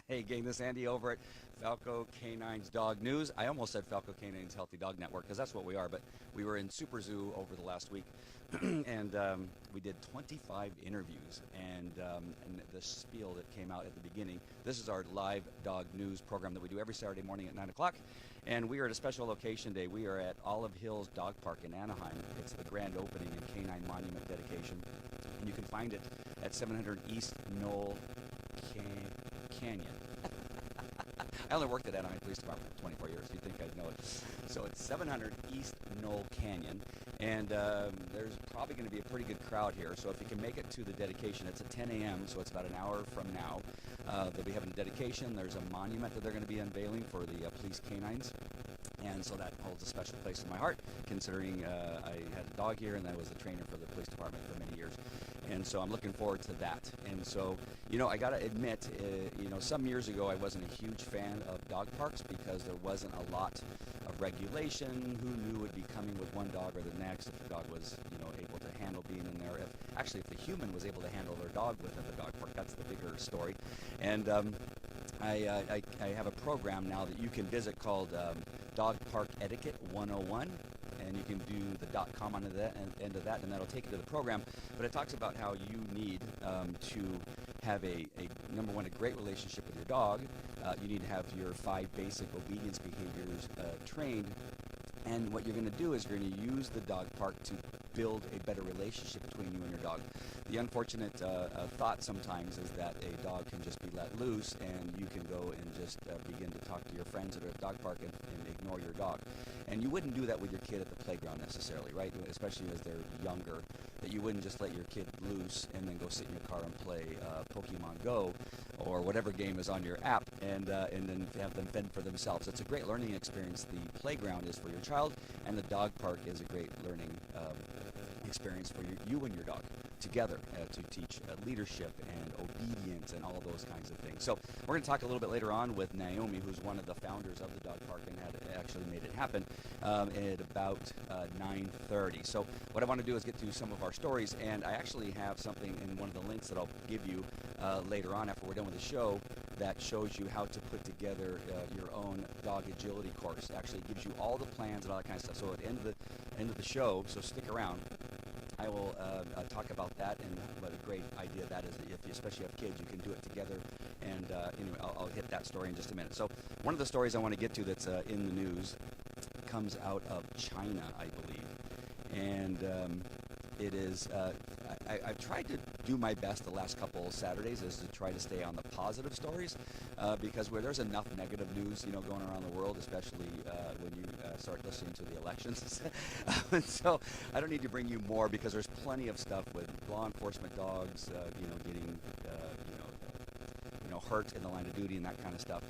Hey gang, this is Andy over at Falco Canine's Dog News. I almost said Falco Canine's Healthy Dog Network because that's what we are, but we were in Super Zoo over the last week and we did 25 interviews and the spiel that came out at the beginning. This is our live dog news program that we do every Saturday morning at 9 o'clock. And we are at a special location day. We are at Olive Hills Dog Park in Anaheim. It's the grand opening and canine monument dedication. And you can find it at 700 East Knoll Canyon. I only worked at Anaheim Police Department for 24 years. You'd think I'd know it. So it's 700 East Knoll Canyon, and there's probably going to be a pretty good crowd here. So if you can make it to the dedication, it's at 10 a.m., so it's about an hour from now. They'll be having a dedication. There's a monument that they're going to be unveiling for the police canines. And so that holds a special place in my heart, considering I had a dog here and I was the trainer for the police department for many years. And so I'm looking forward to that. And so, I got to admit, some years ago I wasn't a huge fan of dog parks because there wasn't a lot of regulation. Who knew would be coming with one dog or the next if the dog was, able to handle being in there. If the human was able to handle their dog within the dog park, that's the bigger story. And I have a program now that you can visit called Dog Park Etiquette 101, and you can do the .com onto that end of that, and that'll take you to the program. But it talks about how you need to have a number one, a great relationship with your dog. You need to have your 5 basic obedience behaviors trained. And what you're going to do is you're going to use the dog park to build a better relationship between you and your dog. The unfortunate thought sometimes is that a dog can just be let loose and you can go and just begin to talk to your friends at a dog park and ignore your dog. And you wouldn't do that with your kid at the playground necessarily, right? Especially as they're younger, that you wouldn't just let your kid loose and then go sit in your car and play Pokemon Go or whatever game is on your app and then have them fend for themselves. It's a great learning experience. The playground is for your child, and the dog park is a great learning experience for you and your dog together to teach leadership and obedience and all those kinds of things. So we're going to talk a little bit later on with Naomi, who's one of the founders of the dog park and had actually made it happen at about 9:30. So what I want to do is get to some of our stories, and I actually have something in one of the links that I'll give you later on after we're done with the show that shows you how to put together your own dog agility course. It actually gives you all the plans and all that kind of stuff. So at the end of the show, so stick around. I will talk about that and what a great idea that is. If you especially have kids, you can do it together. And anyway, I'll hit that story in just a minute. So one of the stories I want to get to that's in the news comes out of China, I believe. And it is, I've tried to do my best the last couple of Saturdays is to try to stay on the positive stories because where there's enough negative news, going around the world, especially when you start listening to the elections. And so I don't need to bring you more because there's plenty of stuff with law enforcement dogs, getting, hurt in the line of duty and that kind of stuff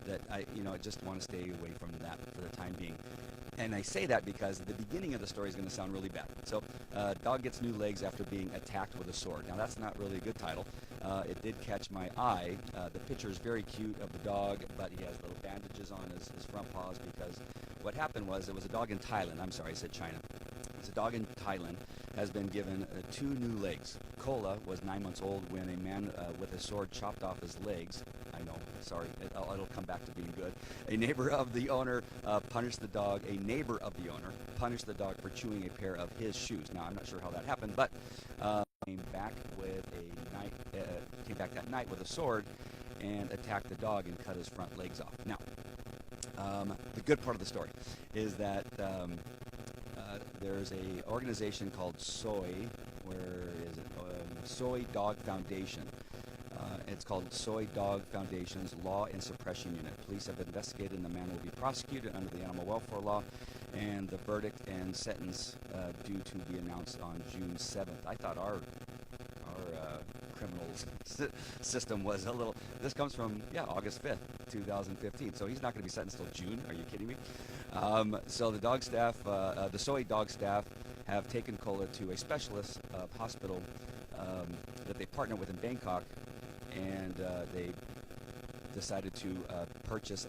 that I just want to stay away from that for the time being. And I say that because the beginning of the story is going to sound really bad. So, dog gets new legs after being attacked with a sword. Now, that's not really a good title. It did catch my eye. The picture is very cute of the dog, but he has little bandages on his front paws because what happened was it was a dog in Thailand. I'm sorry, I said China. It's a dog in Thailand has been given 2 new legs. Kola was 9 months old when a man with a sword chopped off his legs. I know, sorry, it'll come back to being good. A neighbor of the owner punished the dog. A neighbor of the owner punished the dog for chewing a pair of his shoes. Now, I'm not sure how that happened, but came back that night with a sword and attacked the dog and cut his front legs off. Now, the good part of the story is that there's a organization called Soy. Where is it? Soy Dog Foundation. It's called Soy Dog Foundation's Law and Suppression Unit. Police have investigated, and the man will be prosecuted under the animal welfare law. And the verdict and sentence due to be announced on June 7th. I thought our criminal system was a little. This comes from August 5th, 2015. So he's not going to be sentenced till June. Are you kidding me? So the dog staff, the Soy dog staff, have taken Kola to a specialist hospital that they partner with in Bangkok, and they decided to purchase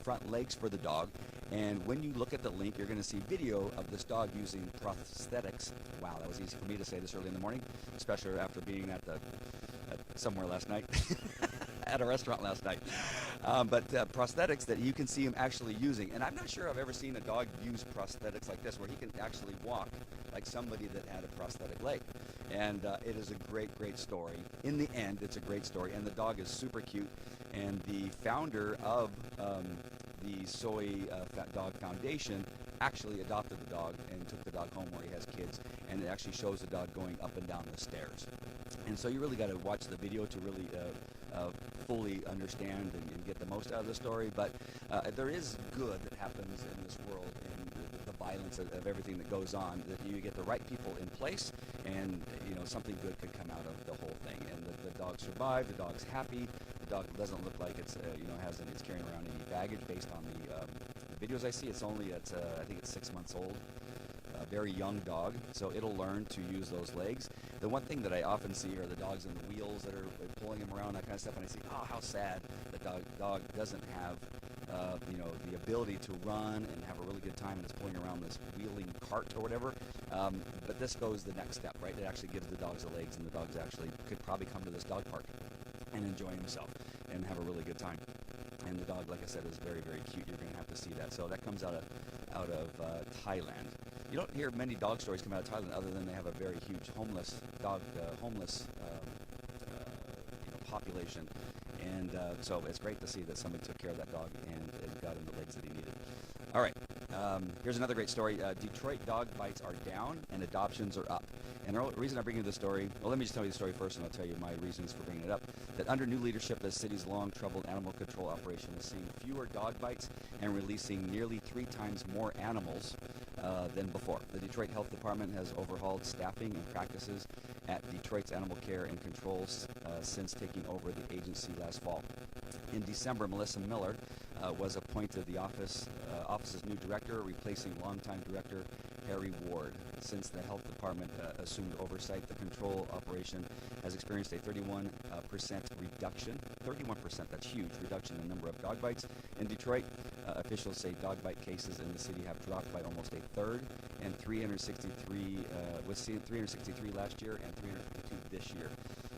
front legs for the dog. And when you look at the link, you're going to see video of this dog using prosthetics. Wow, that was easy for me to say this early in the morning, especially after being at somewhere last night. at a restaurant last night. But prosthetics that you can see him actually using. And I'm not sure I've ever seen a dog use prosthetics like this, where he can actually walk like somebody that had a prosthetic leg. And it is a great, great story. In the end, it's a great story. And the dog is super cute. And the founder of the Soy Dog Foundation actually adopted the dog and took the dog home where he has kids, and it actually shows the dog going up and down the stairs. And so you really got to watch the video to really fully understand and get the most out of the story. But there is good that happens in this world, and the violence of everything that goes on, that you get the right people in place, and something good could come out of the whole thing. And the dog survived, the dog's happy, the dog doesn't look like it's it's carrying around any baggage based on the videos I see. It's only I think it's 6 months old. A very young dog, so it'll learn to use those legs. The one thing that I often see are the dogs in the wheels that are pulling him around, that kind of stuff, and I see, how sad the dog doesn't have the ability to run and have a really good time, and it's pulling around this wheeling cart or whatever. But this goes the next step, right? It actually gives the dogs the legs, and the dogs actually could probably come to this dog park and enjoy himself and have a really good time. And the dog, like I said, is very, very cute. You're going to have to see that. So that comes out of Thailand. You don't hear many dog stories come out of Thailand, other than they have a very huge homeless population. And so it's great to see that somebody took care of that dog and got him the legs that he needed. All right. Here's another great story. Detroit dog bites are down and adoptions are up. And the reason I bring you this story, well, let me just tell you the story first, and I'll tell you my reasons for bringing it up. That under new leadership, the city's long-troubled animal control operation is seeing fewer dog bites and releasing nearly 3 times more animals than before. The Detroit Health Department has overhauled staffing and practices at Detroit's animal care and controls since taking over the agency last fall. In December, Melissa Miller was appointed the office's new director, replacing longtime director Harry Ward. Since the health department assumed oversight, the control operation has experienced a 31% reduction. 31%, that's huge, reduction in the number of dog bites. In Detroit, officials say dog bite cases in the city have dropped by almost a third, and 363 last year and 352 this year.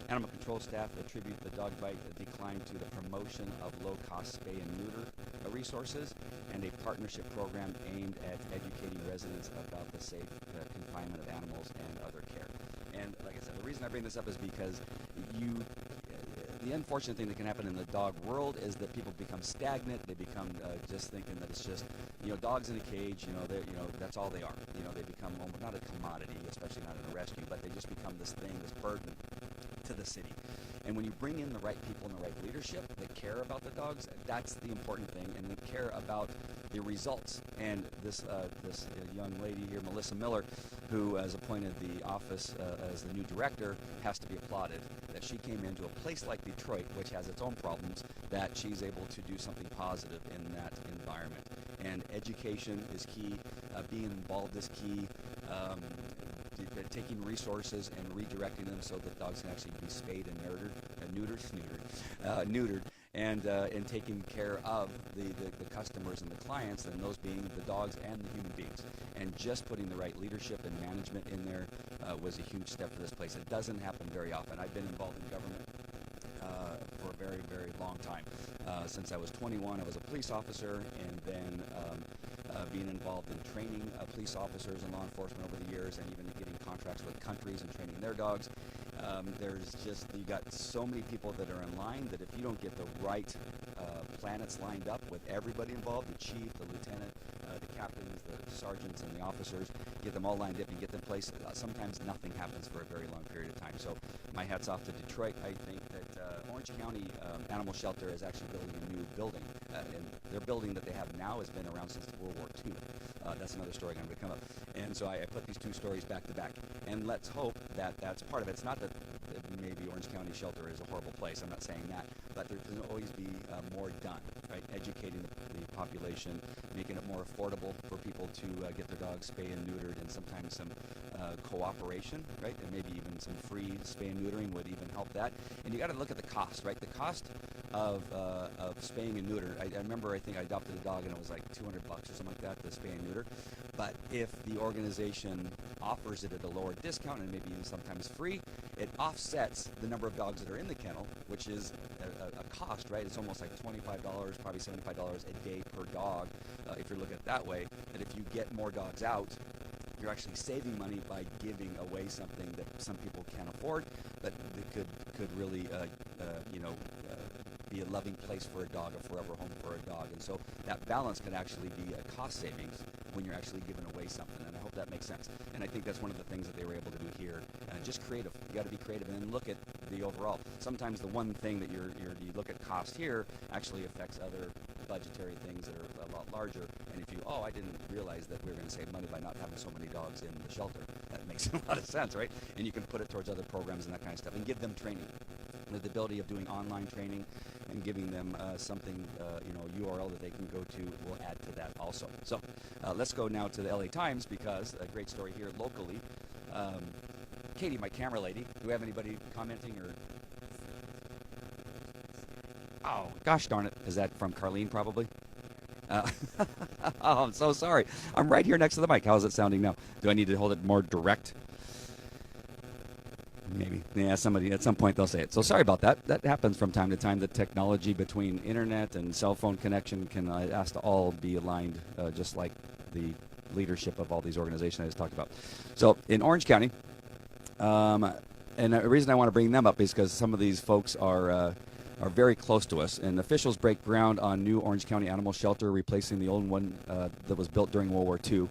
Animal control staff attribute the dog bite decline to the promotion of low-cost spay and neuter resources and a partnership program aimed at educating residents about the safe confinement of animals and other care. And like I said, the reason I bring this up is because the unfortunate thing that can happen in the dog world is that people become stagnant. They become just thinking that it's just, dogs in a cage, that's all they are. They become not a commodity, especially not in a rescue, but they just become this thing, this burden to the city. And when you bring in the right people and the right leadership that care about the dogs, that's the important thing, and they care about the results. And this young lady here, Melissa Miller, who has appointed the office as the new director, has to be applauded. That she came into a place like Detroit, which has its own problems, that she's able to do something positive in that environment. And education is key. Being involved is key. Taking resources and redirecting them so that dogs can actually be spayed and neutered, and taking care of the customers and the clients, and those being the dogs and the human beings. And just putting the right leadership and management in there was a huge step for this place. It doesn't happen very often. I've been involved in government for a very, very long time. Since I was 21, I was a police officer, and then being involved in training police officers and law enforcement over the years, and even getting contracts with countries and training their dogs. You got so many people that are in line that if you don't get the right planets lined up with everybody involved, the chief, the lieutenant, the captains, the sergeants, and the officers, get them all lined up and get them placed, sometimes nothing happens for a very long period of time. So my hat's off to Detroit. I think that Orange County Animal Shelter is actually building a new building. And their building that they have now has been around since World War II. That's another story I'm going to come up. And so I put these two stories back to back. And let's hope that that's part of it. It's not that maybe Orange County Shelter is a horrible place. I'm not saying that. But there can always be more done, right? Educating the population, making it more affordable for people to get their dogs spayed and neutered, and sometimes some cooperation, right? And maybe even some free spay and neutering would even help that. And you got to look at the cost, right? The cost of spaying and neuter. I remember, I think I adopted a dog and it was like $200 or something like that to spay and neuter. But if the organization offers it at a lower discount and maybe even sometimes free, it offsets the number of dogs that are in the kennel, which is a cost, right? It's almost like $25, probably $75 a day per dog, if you look at it that way. That if you get more dogs out, you're actually saving money by giving away something that some people can't afford, but that could really, be a loving place for a dog, a forever home for a dog. And so that balance can actually be a cost savings when you're actually giving away something. And I hope that makes sense. And I think that's one of the things that they were able to do here. Just creative. You got to be creative, and then look at the overall. Sometimes the one thing that you look at cost here actually affects other budgetary things that are a lot larger. And if I didn't realize that we were going to save money by not having so many dogs in the shelter. That makes a lot of sense, right? And you can put it towards other programs and that kind of stuff, and give them training. The ability of doing online training and giving them something, URL that they can go to will add to that also. So let's go now to the LA Times, because a great story here locally. Katie, my camera lady, do we have anybody commenting or? Oh, gosh darn it. Is that from Carlene probably? Oh, I'm so sorry. I'm right here next to the mic. How's it sounding now? Do I need to hold it more direct? Maybe. Yeah, somebody at some point they'll say it. So sorry about that. That happens from time to time. The technology between internet and cell phone connection has to all be aligned, just like the leadership of all these organizations I just talked about. So in Orange County, and the reason I want to bring them up is because some of these folks are very close to us. And officials break ground on new Orange County animal shelter, replacing the old one that was built during World War II.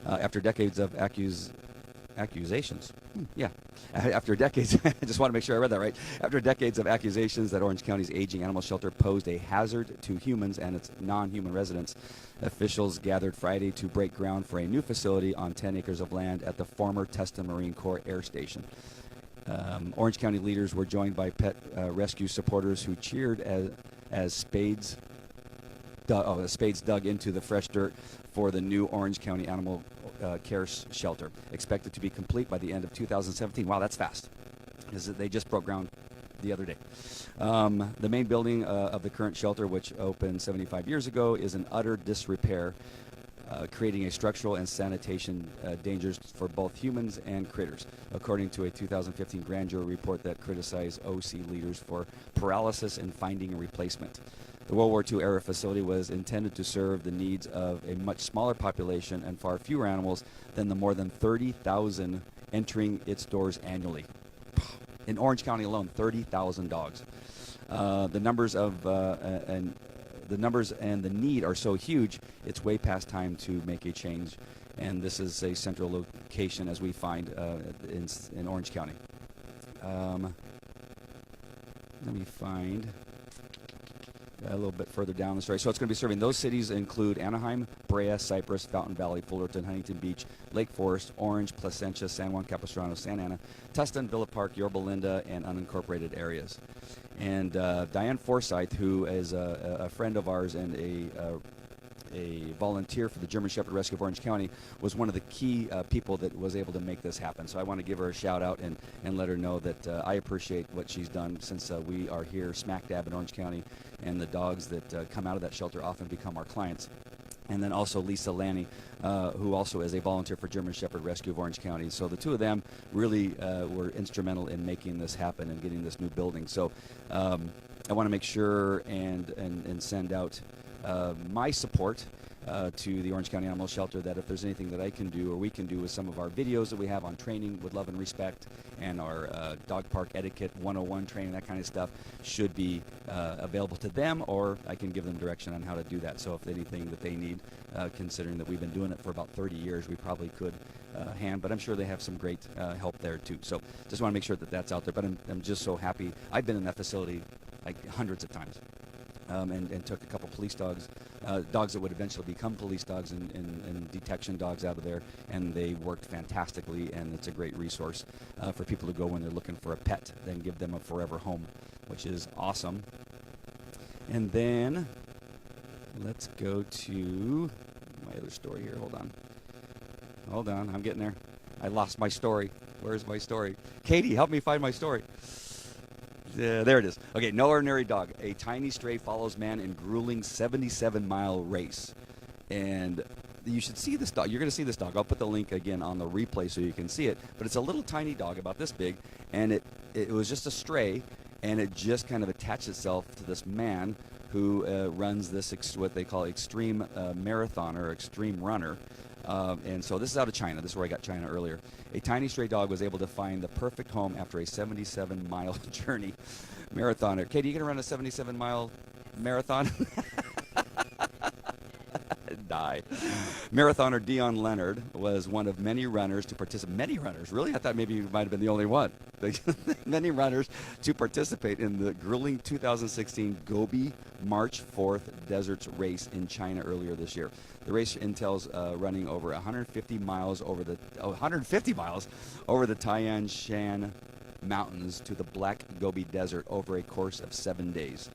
After decades of accusations. After decades, I just want to make sure I read that right. After decades of accusations that Orange County's aging animal shelter posed a hazard to humans and its non-human residents, officials gathered Friday to break ground for a new facility on 10 acres of land at the former Tustin Marine Corps Air Station. Orange County leaders were joined by pet rescue supporters who cheered as spades dug into the fresh dirt for the new Orange County Animal Care Shelter, expected to be complete by the end of 2017. Wow, that's fast. They just broke ground the other day. The main building of the current shelter, which opened 75 years ago, is in utter disrepair, creating a structural and sanitation dangers for both humans and critters, according to a 2015 grand jury report that criticized OC leaders for paralysis in finding a replacement. The World War II era facility was intended to serve the needs of a much smaller population and far fewer animals than the more than 30,000 entering its doors annually. In Orange County alone, 30,000 dogs. The numbers and the need are so huge, it's way past time to make a change. And this is a central location, as we find in Orange County. Let me find a little bit further down the story. So it's going to be serving those cities include Anaheim, Brea, Cypress, Fountain Valley, Fullerton, Huntington Beach, Lake Forest, Orange, Placentia, San Juan Capistrano, Santa Ana, Tustin, Villa Park, Yorba Linda, and unincorporated areas. And Diane Forsyth, who is a friend of ours and a volunteer for the German Shepherd Rescue of Orange County, was one of the key people that was able to make this happen. So I want to give her a shout out and let her know that I appreciate what she's done, since we are here smack dab in Orange County, and the dogs that come out of that shelter often become our clients. And then also Lisa Lanny, who also is a volunteer for German Shepherd Rescue of Orange County. So the two of them really were instrumental in making this happen and getting this new building. So I want to make sure and send out my support to the Orange County Animal Shelter, that if there's anything that I can do or we can do with some of our videos that we have on training with love and respect, and our dog park etiquette 101 training, that kind of stuff, should be available to them, or I can give them direction on how to do that. So if anything that they need, considering that we've been doing it for about 30 years, we probably could hand, but I'm sure they have some great help there too. So just want to make sure that that's out there. But I'm just so happy. I've been in that facility like hundreds of times. And took a couple police dogs, dogs that would eventually become police dogs and detection dogs out of there, and they worked fantastically, and it's a great resource for people to go when they're looking for a pet, then give them a forever home, which is awesome. And then let's go to my other story here. Hold on, I'm getting there. I lost my story. Where's my story? Katie, help me find my story. There it is. Okay, no ordinary dog. A tiny stray follows man in grueling 77-mile race. And you should see this dog. You're going to see this dog. I'll put the link again on the replay so you can see it. But it's a little tiny dog about this big, and it was just a stray. and it just kind of attached itself to this man who runs this what they call extreme marathon or extreme runner. And so this is out of China. This is where I got China earlier. A tiny stray dog was able to find the perfect home after a 77-mile journey. Marathoner. Katie, you going to run a 77-mile marathon? Die. Marathoner Dion Leonard was one of many runners to participate. Many runners, really? I thought maybe you might have been the only one. Many runners to participate in the grueling 2016 Gobi March 4th Deserts Race in China earlier this year. The race entails running over 150 miles over the Tian Shan Mountains to the Black Gobi Desert over a course of 7 days.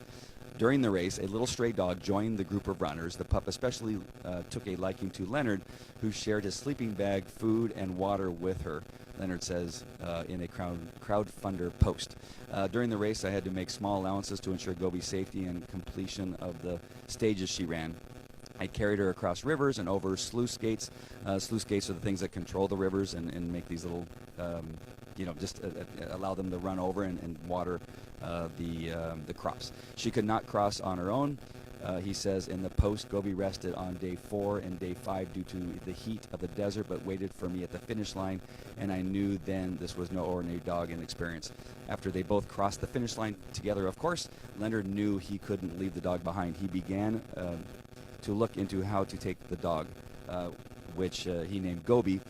During the race, a little stray dog joined the group of runners. The pup especially took a liking to Leonard, who shared his sleeping bag, food, and water with her, Leonard says in a crowdfunder post. During the race, I had to make small allowances to ensure Gobi's safety and completion of the stages she ran. I carried her across rivers and over sluice gates. Sluice gates are the things that control the rivers and make these little, just allow them to run over and water the crops. She could not cross on her own. He says in the post, Gobi rested on day 4 and day 5 due to the heat of the desert, but waited for me at the finish line, and I knew then this was no ordinary dog in experience. After they both crossed the finish line together, of course, Leonard knew he couldn't leave the dog behind. He began to look into how to take the dog, which he named Gobi,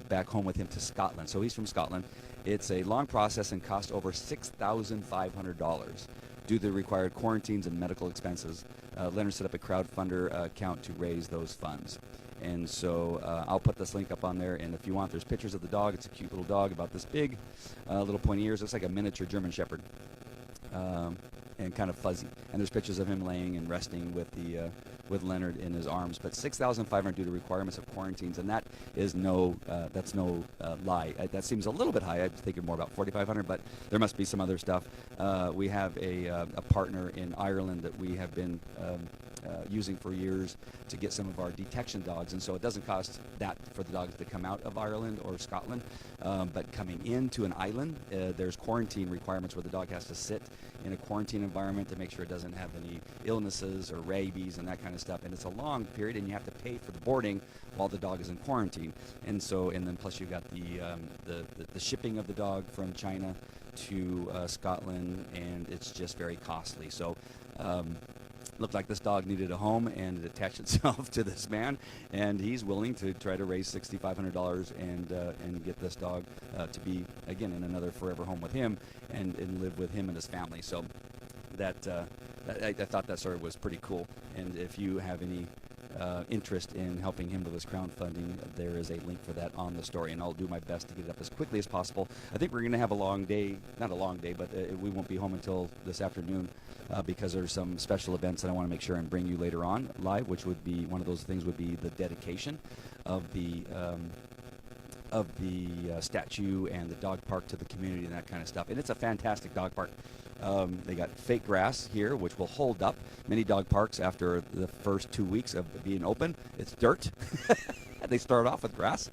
back home with him to Scotland. So he's from Scotland. It's a long process and cost over $6,500 due to the required quarantines and medical expenses. Leonard set up a crowdfunder account to raise those funds. And so I'll put this link up on there, and if you want, there's pictures of the dog. It's a cute little dog, about this big, little pointy ears. Looks like a miniature German Shepherd. And kind of fuzzy. And there's pictures of him laying and resting with Leonard in his arms. But $6,500 due to requirements of quarantines, and that is that's no lie. That seems a little bit high. I'm thinking more about $4,500, but there must be some other stuff. We have a partner in Ireland that we have been using for years to get some of our detection dogs, and so it doesn't cost that for the dogs to come out of Ireland or Scotland, but coming into an island, there's quarantine requirements where the dog has to sit in a quarantine environment to make sure it doesn't have any illnesses or rabies and that kind of stuff, and it's a long period, and you have to pay for the boarding while the dog is in quarantine, and then plus you've got the shipping of the dog from China to Scotland, and it's just very costly. So looked like this dog needed a home, and it attached itself to this man, and he's willing to try to raise $6,500 and get this dog to be, again, in another forever home with him and live with him and his family. So I thought that sort of was pretty cool. And if you have any interest in helping him with his crowdfunding, there is a link for that on the story, and I'll do my best to get it up as quickly as possible. I think we're going to have a long day, not a long day, but we won't be home until this afternoon because there's some special events that I want to make sure and bring you later on live, which would be, one of those things would be the dedication of the statue and the dog park to the community and that kind of stuff. And it's a fantastic dog park. They got fake grass here, which will hold up. Many dog parks, after the first 2 weeks of being open, it's dirt. They start off with grass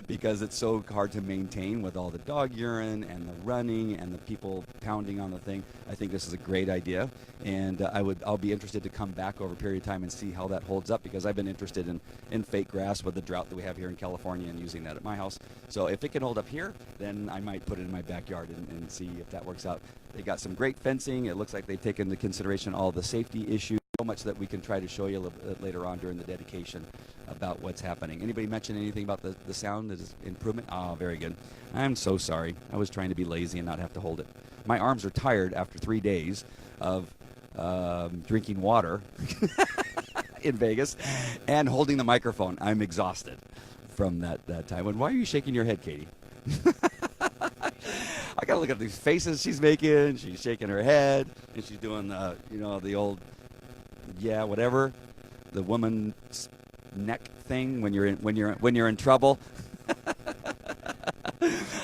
because it's so hard to maintain with all the dog urine and the running and the people pounding on the thing. I think this is a great idea, and I'll be interested to come back over a period of time and see how that holds up, because I've been interested in fake grass with the drought that we have here in California and using that at my house. So if it can hold up here, then I might put it in my backyard and see if that works out. They got some great fencing. It looks like they've taken into consideration all the safety issues, so much that we can try to show you a little bit later on during the dedication about what's happening. Anybody mention anything about the sound? Is improvement? Oh, very good. I'm so sorry. I was trying to be lazy and not have to hold it. My arms are tired after 3 days of drinking water in Vegas and holding the microphone. I'm exhausted from that time. And why are you shaking your head, Katie? I gotta look at these faces she's making. She's shaking her head, and she's doing the old, yeah, whatever, the woman's neck thing when you're in trouble.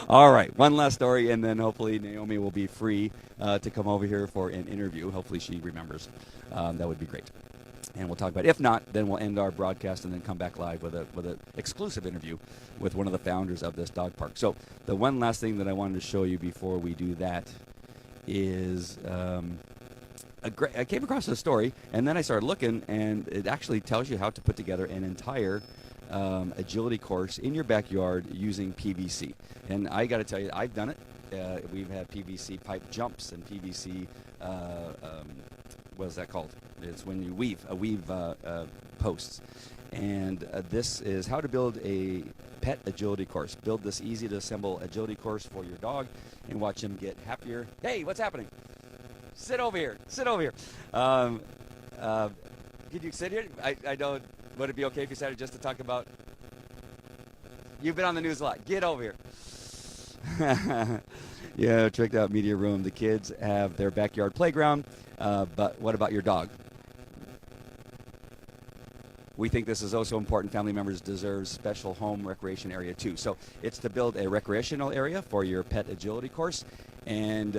All right, one last story, and then hopefully Naomi will be free to come over here for an interview. Hopefully she remembers. That would be great. And we'll talk about it. If not, then we'll end our broadcast and then come back live with an exclusive interview with one of the founders of this dog park. So the one last thing that I wanted to show you before we do that is I came across a story, and then I started looking, and it actually tells you how to put together an entire agility course in your backyard using PVC. And I got to tell you, I've done it. We've had PVC pipe jumps and PVC, what is that called? It's when you weave posts. And this is how to build a pet agility course. Build this easy to assemble agility course for your dog and watch him get happier. Hey, what's happening? Sit over here. Sit over here. Could you sit here? I don't. Would it be okay if you sat here just to talk about? You've been on the news a lot. Get over here. Yeah, tricked out media room. The kids have their backyard playground, but what about your dog? We think this is also important. Family members deserve special home recreation area too. So it's to build a recreational area for your pet agility course, and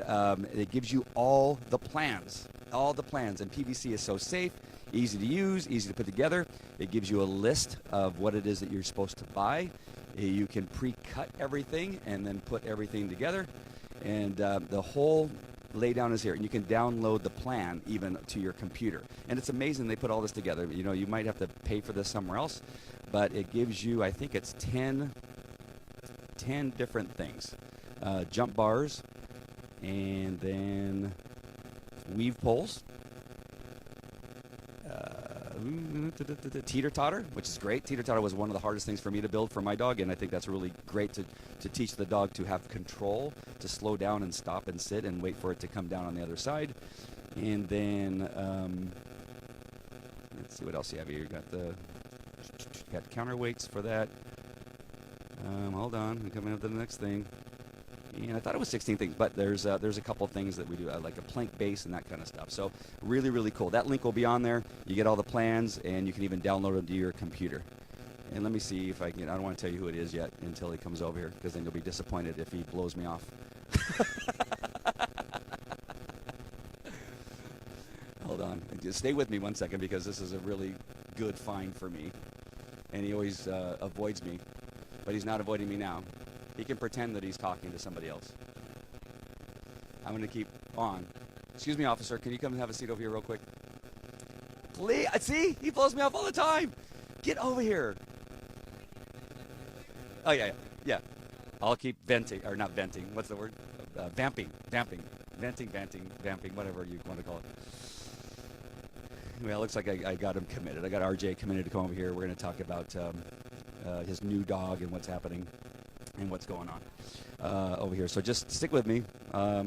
it gives you all the plans. And PVC is so safe, easy to use, easy to put together. It gives you a list of what it is that you're supposed to buy. You can pre-cut everything and then put everything together, and the whole laydown is here, and you can download the plan even to your computer. And it's amazing they put all this together. You know, you might have to pay for this somewhere else, but it gives you, I think it's 10 different things. Jump bars, and then weave poles, teeter-totter, which is great. Teeter-totter was one of the hardest things for me to build for my dog, and I think that's really great to teach the dog to have control, to slow down and stop and sit and wait for it to come down on the other side. And then let's see what else you have here. You got counterweights for that. Hold on, I'm coming up to the next thing. And I thought it was 16 things, but there's a couple things that we do, like a plank base and that kind of stuff. So really, really cool. That link will be on there. You get all the plans, and you can even download them to your computer. And let me see if I can. I don't want to tell you who it is yet until he comes over here, because then you'll be disappointed if he blows me off. Hold on. Just stay with me 1 second, because this is a really good find for me. And he always avoids me, but he's not avoiding me now. He can pretend that he's talking to somebody else. I'm going to keep on. Excuse me, officer. Can you come and have a seat over here real quick? Please. See? He blows me off all the time. Get over here. Oh, yeah. I'll keep venting. Or not venting. What's the word? Vamping. Venting, whatever you want to call it. Well, it looks like I got him committed. I got RJ committed to come over here. We're going to talk about his new dog and what's happening and what's going on over here. So just stick with me. I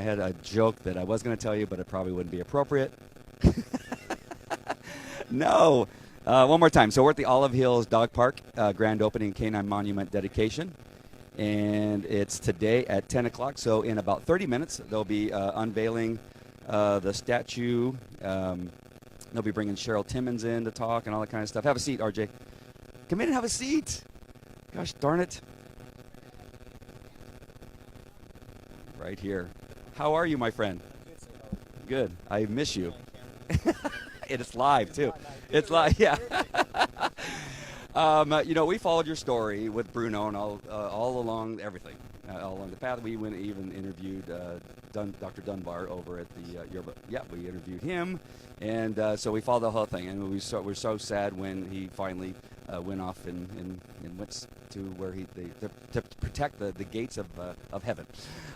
had a joke that I was going to tell you, but it probably wouldn't be appropriate. No. One more time. So we're at the Olive Hills Dog Park, grand opening Canine Monument dedication. And it's today at 10 o'clock. So in about 30 minutes, they'll be unveiling the statue. They'll be bringing Cheryl Timmons in to talk and all that kind of stuff. Have a seat, RJ. Come in and have a seat. Gosh darn it. Right here. How are you, my friend? Good. I miss you. It's live, too. It's live, yeah. We followed your story with Bruno and all along everything. All along the path. We even interviewed Dr. Dunbar over at the Yerba. Yeah, we interviewed him. And so we followed the whole thing. And we're so sad when he finally went off and went to where to protect the gates of heaven.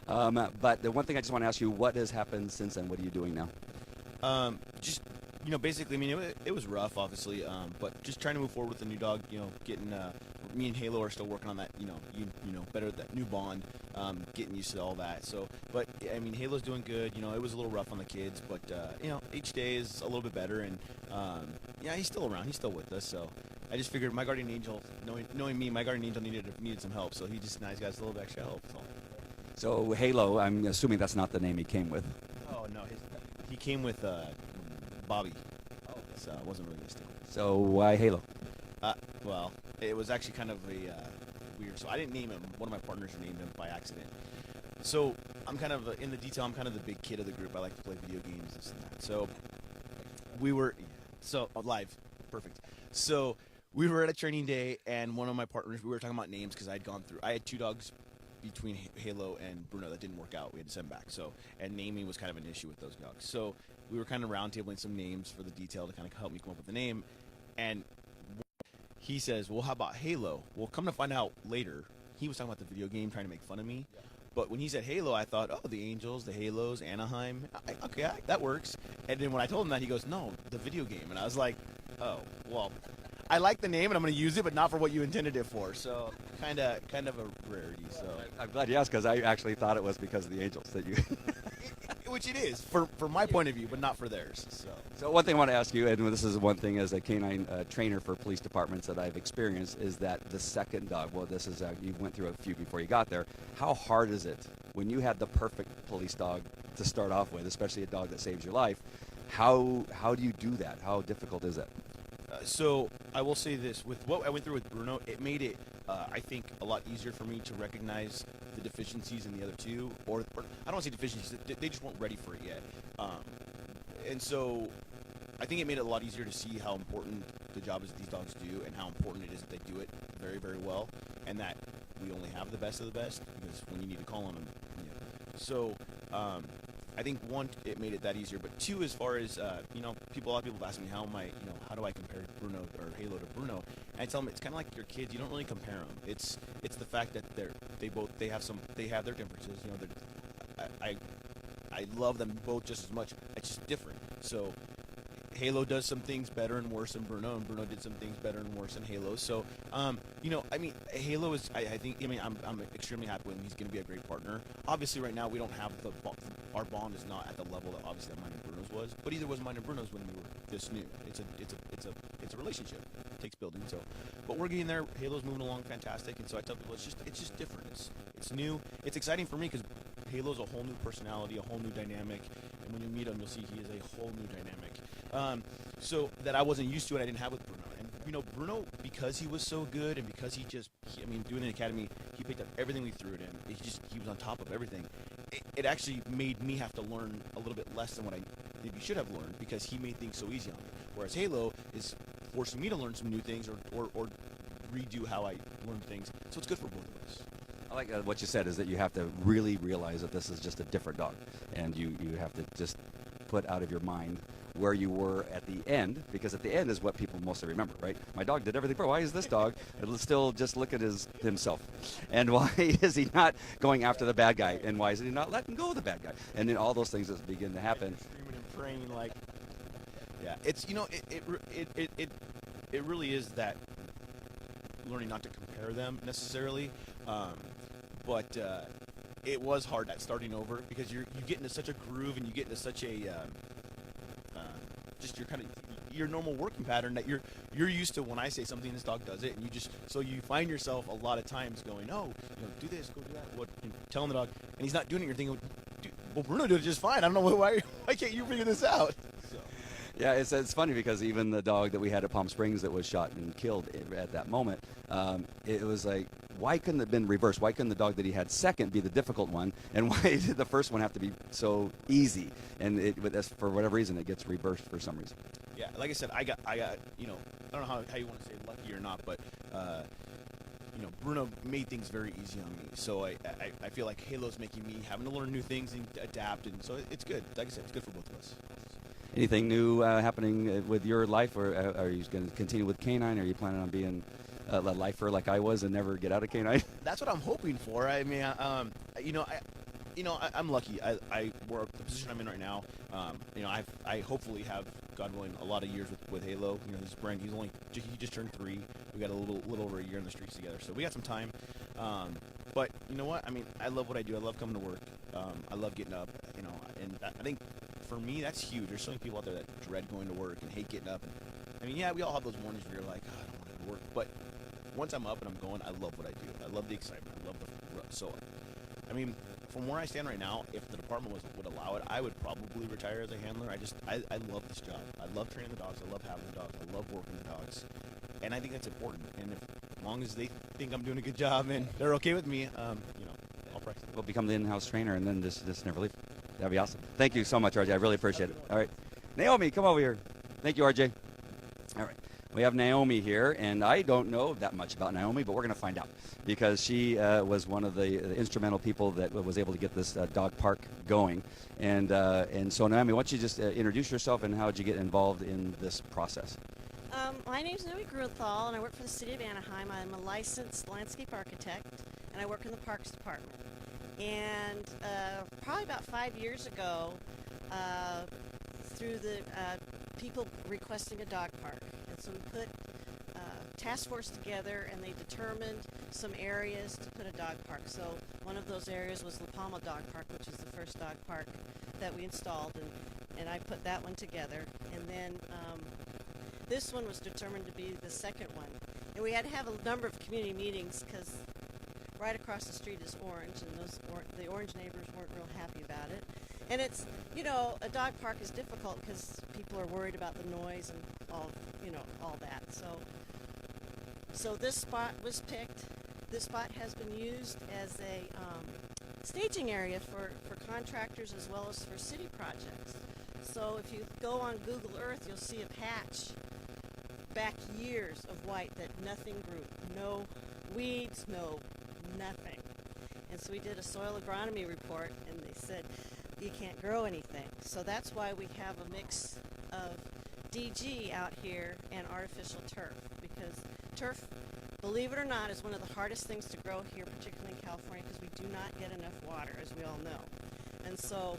But the one thing I just want to ask you, what has happened since then? What are you doing now? Basically, I mean, it was rough, obviously, but just trying to move forward with the new dog, getting, me and Halo are still working on that, better, that new bond, getting used to all that. So, but, I mean, Halo's doing good, it was a little rough on the kids, but, each day is a little bit better, and, he's still around, he's still with us, so I just figured my guardian angel, knowing me, my guardian angel needed some help, so he just got us a little bit extra help. So Halo, I'm assuming that's not the name he came with. Oh, no, he came with, Bobby. Oh, so it wasn't really listed. So why Halo? Well, it was actually kind of a weird. So I didn't name him. One of my partners named him by accident. So I'm kind of in the detail. I'm kind of the big kid of the group. I like to play video games, this and that. So we were live, perfect. So we were at a training day, and one of my partners, we were talking about names because I had two dogs between Halo and Bruno that didn't work out. We had to send back. So, and naming was kind of an issue with those dogs. So we were kind of roundtabling some names for the detail to kind of help me come up with the name. And he says, well, how about Halo? Well, come to find out later, he was talking about the video game, trying to make fun of me. Yeah. But when he said Halo, I thought, oh, the Angels, the Halos, Anaheim. Okay, that works. And then when I told him that, he goes, no, the video game. And I was like, oh, well, I like the name and I'm going to use it, but not for what you intended it for. So kind of a rarity. So I'm glad you asked, because I actually thought it was because of the Angels that you. Which it is from my point of view, but not for theirs. So one thing I want to ask you, and this is one thing as a canine trainer for police departments that I've experienced, is that the second dog. Well, this is you went through a few before you got there. How hard is it when you had the perfect police dog to start off with, especially a dog that saves your life? How do you do that? How difficult is it? So I will say this: with what I went through with Bruno, it made it, I think, a lot easier for me to recognize the deficiencies in the other two, or I don't want to say deficiencies; they just weren't ready for it yet. And so I think it made it a lot easier to see how important the job is that these dogs do, and how important it is that they do it very, very well, and that we only have the best of the best, because when you need to call on them. So I think one, it made it that easier, but two, as far as a lot of people have asked me how do I compare Bruno or Halo to Bruno, and I tell them it's kind of like your kids. You don't really compare them. It's the fact that they have their differences. I love them both just as much. It's just different. So Halo does some things better and worse than Bruno, and Bruno did some things better and worse than Halo. So, Halo is, I'm extremely happy with him. He's going to be a great partner. Obviously, right now, we don't have our bond is not at the level that obviously that mine and Bruno's was, but either was mine and Bruno's when we were this new. It's a relationship. It takes building. So, but we're getting there. Halo's moving along fantastic, and so I tell people it's just different. It's new. It's exciting for me because Halo's a whole new personality, a whole new dynamic, and when you meet him, you'll see he is a whole new dynamic. So that I wasn't used to and I didn't have with Bruno. And Bruno, because he was so good and because doing an academy, he picked up everything we threw at him. He was on top of everything. It actually made me have to learn a little bit less than what I maybe should have learned, because he made things so easy on me. Whereas Halo is forcing me to learn some new things or redo how I learn things. So it's good for both of us. I like what you said, is that you have to really realize that this is just a different dog, and you have to just put out of your mind where you were at the end, because at the end is what people mostly remember, right? My dog did everything. Why is this dog still just look at himself? And why is he not going after the bad guy? And why is he not letting go of the bad guy? And then all those things just begin to happen. Screaming and praying, like, yeah, it's it really is that learning not to compare them necessarily, but it was hard at starting over, because you get into such a groove and you get into such a just your normal working pattern that you're used to. When I say something, this dog does it, and you find yourself a lot of times going, oh, do this, go do that, telling the dog, and he's not doing it. You're thinking, well, Bruno did it just fine. I don't know why can't you figure this out? So. Yeah, it's funny, because even the dog that we had at Palm Springs that was shot and killed at that moment, it was like, why couldn't it have been reversed? Why couldn't the dog that he had second be the difficult one? And why did the first one have to be so easy? And for whatever reason, it gets reversed for some reason. Yeah, like I said, I got I don't know how you want to say lucky or not, but Bruno made things very easy on me. So I feel like Halo's making me having to learn new things and adapt, and so it's good. Like I said, it's good for both of us. Anything new happening with your life, or are you going to continue with canine? Are you planning on being a lifer like I was and never get out of canine? That's what I'm hoping for. I mean, I'm lucky. I work the position I'm in right now. I hopefully have, God willing, a lot of years with Halo. This brand, he just turned 3. We got a little over a year in the streets together, so we got some time. But you know what? I mean, I love what I do. I love coming to work. I love getting up. And I think for me that's huge. There's so many people out there that dread going to work and hate getting up. And we all have those mornings where you're like, oh, I don't want to go to work. But once I'm up and I'm going, I love what I do. I love the excitement. I love from where I stand right now, if the department would allow it, I would probably retire as a handler. I love this job. I love training the dogs. I love having the dogs. I love working the dogs. And I think that's important. And as long as they think I'm doing a good job and they're okay with me, I'll practice. We'll become the in-house trainer and then just never leave. That'd be awesome. Thank you so much, RJ. I really appreciate it. All right. Naomi, come over here. Thank you, RJ. All right. We have Naomi here, and I don't know that much about Naomi, but we're going to find out because she was one of the instrumental people that was able to get this dog park going. And so, Naomi, why don't you just introduce yourself and how did you get involved in this process? My name is Naomi Gruenthal, and I work for the City of Anaheim. I'm a licensed landscape architect, and I work in the Parks Department. And probably about 5 years ago, through the people requesting a dog park, and so we put a task force together, and they determined some areas to put a dog park. So one of those areas was La Palma Dog Park, which is the first dog park that we installed, and I put that one together. And then this one was determined to be the second one. And we had to have a number of community meetings because right across the street is Orange, and the Orange neighbors weren't real happy about it. And it's, a dog park is difficult because people are worried about the noise and all that. So this spot was picked. This spot has been used as a staging area for contractors as well as for city projects. So if you go on Google Earth, you'll see a patch back years of white that nothing grew. No weeds, no nothing. And so we did a soil agronomy report, and they said you can't grow anything. So that's why we have a mix of DG out here and artificial turf, because turf, believe it or not, is one of the hardest things to grow here, particularly in California, because we do not get enough water, as we all know. And so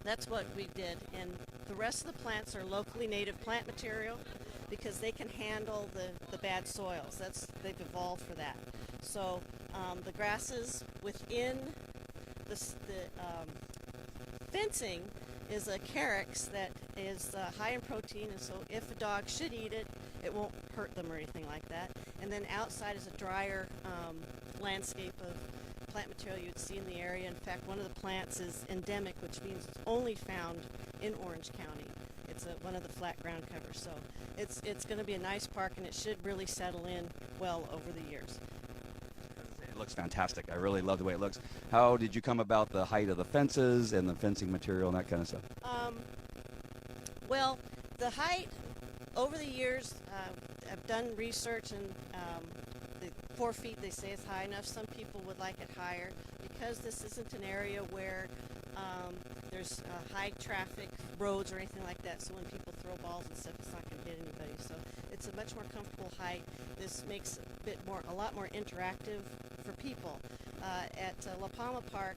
that's what we did. And the rest of the plants are locally native plant material because they can handle the bad soils. They've evolved for that. So the grasses within the fencing is a carex that is high in protein, and so if a dog should eat it, it won't hurt them or anything like that. And then outside is a drier landscape of plant material you'd see in the area. In fact, one of the plants is endemic, which means it's only found in Orange County. It's one of the flat ground covers. So it's going to be a nice park, and it should really settle in well over the years. It looks fantastic. I really love the way it looks. How did you come about the height of the fences and the fencing material and that kind of stuff? Well, the height, over the years, I've done research, and the 4 feet they say is high enough. Some people would like it higher because this isn't an area where there's high traffic roads or anything like that. So when people throw balls and stuff, it's not going to hit anybody. So it's a much more comfortable height. This makes a lot more interactive for people. At La Palma Park,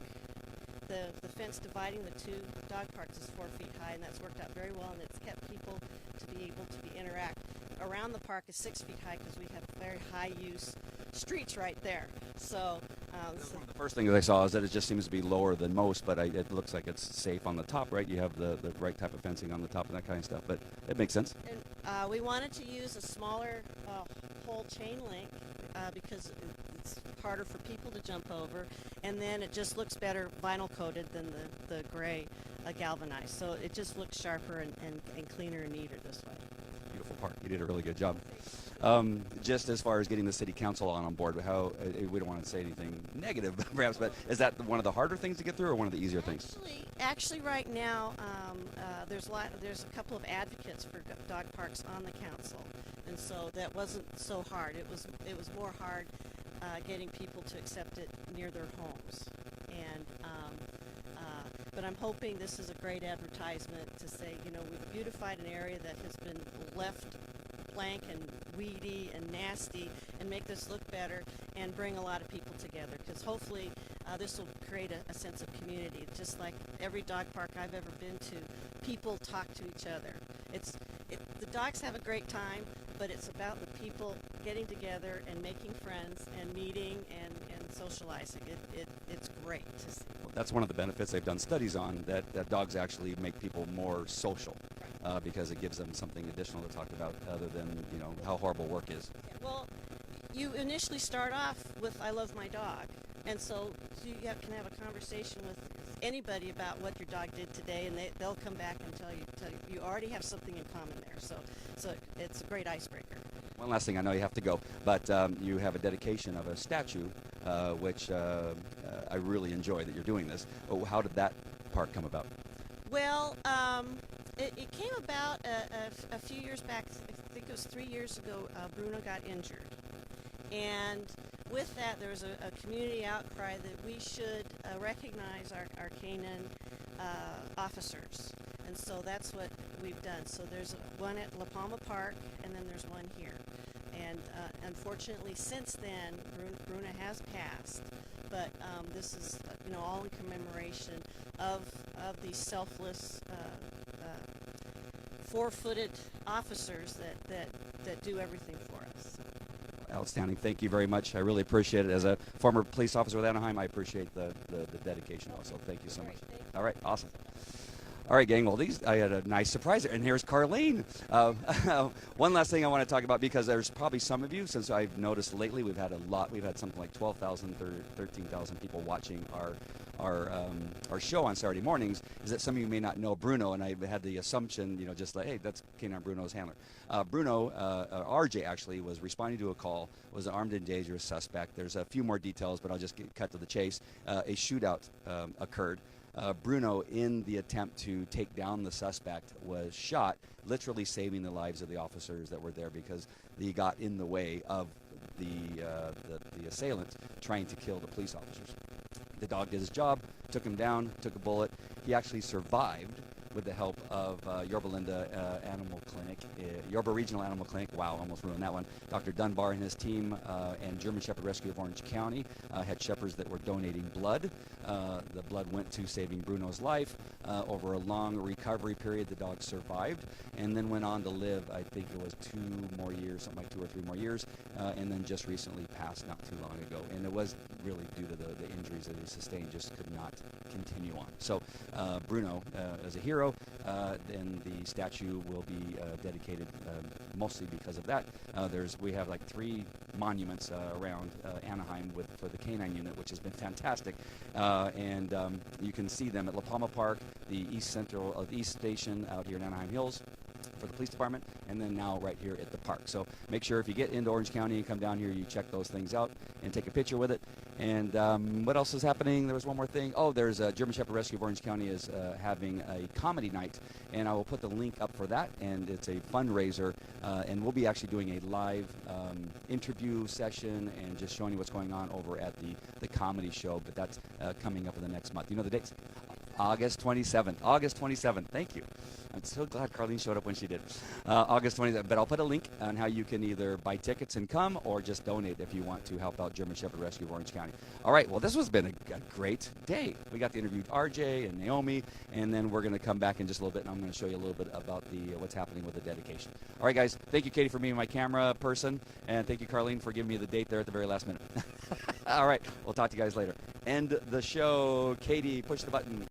the fence dividing the two dog parks is 4 feet high, and that's worked out very well, and it's kept people to be able to interact. Around the park is 6 feet high because we have very high use streets right there. So the first thing that I saw is that it just seems to be lower than most, but it looks like it's safe on the top, right? You have the right type of fencing on the top and that kind of stuff, but it makes sense. And we wanted to use a smaller whole chain link because it's harder for people to jump over, and then it just looks better vinyl coated than the gray galvanized. So it just looks sharper and cleaner and neater this way. Beautiful park. You did a really good job. Just as far as getting the city council on board, we don't want to say anything negative, perhaps, but is that one of the harder things to get through, or one of the easier things? Actually, right now, there's a couple of advocates for dog parks on the council, and so that wasn't so hard. It was more hard getting people to accept it near their homes, and but I'm hoping this is a great advertisement to say, we've beautified an area that has been left blank and weedy and nasty, and make this look better and bring a lot of people together, because hopefully this will create a sense of community. Just like every dog park I've ever been to, people talk to each other. The dogs have a great time, but it's about the people getting together and making friends and meeting and socializing. It's great to see. Well, that's one of the benefits. They've done studies on that dogs actually make people more social. Because it gives them something additional to talk about other than, how horrible work is. Yeah, well, you initially start off with "I love my dog," and so you can have a conversation with anybody about what your dog did today, and they'll come back and tell you you already have something in common there. So it's a great icebreaker. One last thing, I know you have to go, but you have a dedication of a statue, which I really enjoy that you're doing this. How did that part come about? Well, it came about a few years back. I think it was 3 years ago, Bruno got injured. And with that, there was a community outcry that we should recognize our canine officers. And so that's what we've done. So there's one at La Palma Park, and then there's one here. And unfortunately, since then, Bruno has passed. But this is, all in commemoration of these selfless, four-footed officers that do everything for us. Outstanding. Thank you very much. I really appreciate it. As a former police officer with Anaheim, I appreciate the dedication also. Thank you so much. All right, awesome. All right, gang. Well, I had a nice surprise there. And here's Carlene. One last thing I want to talk about, because there's probably some of you, since I've noticed lately, we've had something like 12,000, 13,000 people watching our show on Saturday mornings, is that some of you may not know Bruno, and I had the assumption, just like, hey, that's Canine Bruno's handler. Bruno, RJ actually, was responding to a call, was an armed and dangerous suspect. There's a few more details, but I'll just cut to the chase. A shootout occurred. Bruno, in the attempt to take down the suspect, was shot, literally saving the lives of the officers that were there, because he got in the way of the assailant trying to kill the police officers. The dog did his job, took him down, took a bullet. He actually survived with the help of Yorba Linda Animal Clinic, Yorba Regional Animal Clinic. Wow, almost ruined that one. Dr. Dunbar and his team and German Shepherd Rescue of Orange County had shepherds that were donating blood. The blood went to saving Bruno's life. Over a long recovery period, the dog survived and then went on to live, I think it was 2 more years, something like 2 or 3 more years, and then just recently passed not too long ago. And it was really due to the injuries that he sustained, just could not continue on. So Bruno is a hero, and the statue will be dedicated mostly because of that. We have like 3 monuments around Anaheim for the canine unit, which has been fantastic, and you can see them at La Palma Park, the East Station out here in Anaheim Hills for the police department, and then now right here at the park. So make sure if you get into Orange County and come down here, you check those things out and take a picture with it. And what else is happening? There was one more thing. Oh, there's German Shepherd Rescue of Orange County is having a comedy night, and I will put the link up for that. And it's a fundraiser, and we'll be actually doing a live interview session and just showing you what's going on over at the comedy show. But that's coming up in the next month. You know the dates? August 27th. August 27th. Thank you. I'm so glad Carlene showed up when she did. August 27th. But I'll put a link on how you can either buy tickets and come, or just donate if you want to help out German Shepherd Rescue of Orange County. All right. Well, this has been a great day. We got to interview RJ and Naomi, and then we're going to come back in just a little bit, and I'm going to show you a little bit about what's happening with the dedication. All right, guys. Thank you, Katie, for being my camera person, and thank you, Carlene, for giving me the date there at the very last minute. All right. We'll talk to you guys later. End the show. Katie, push the button.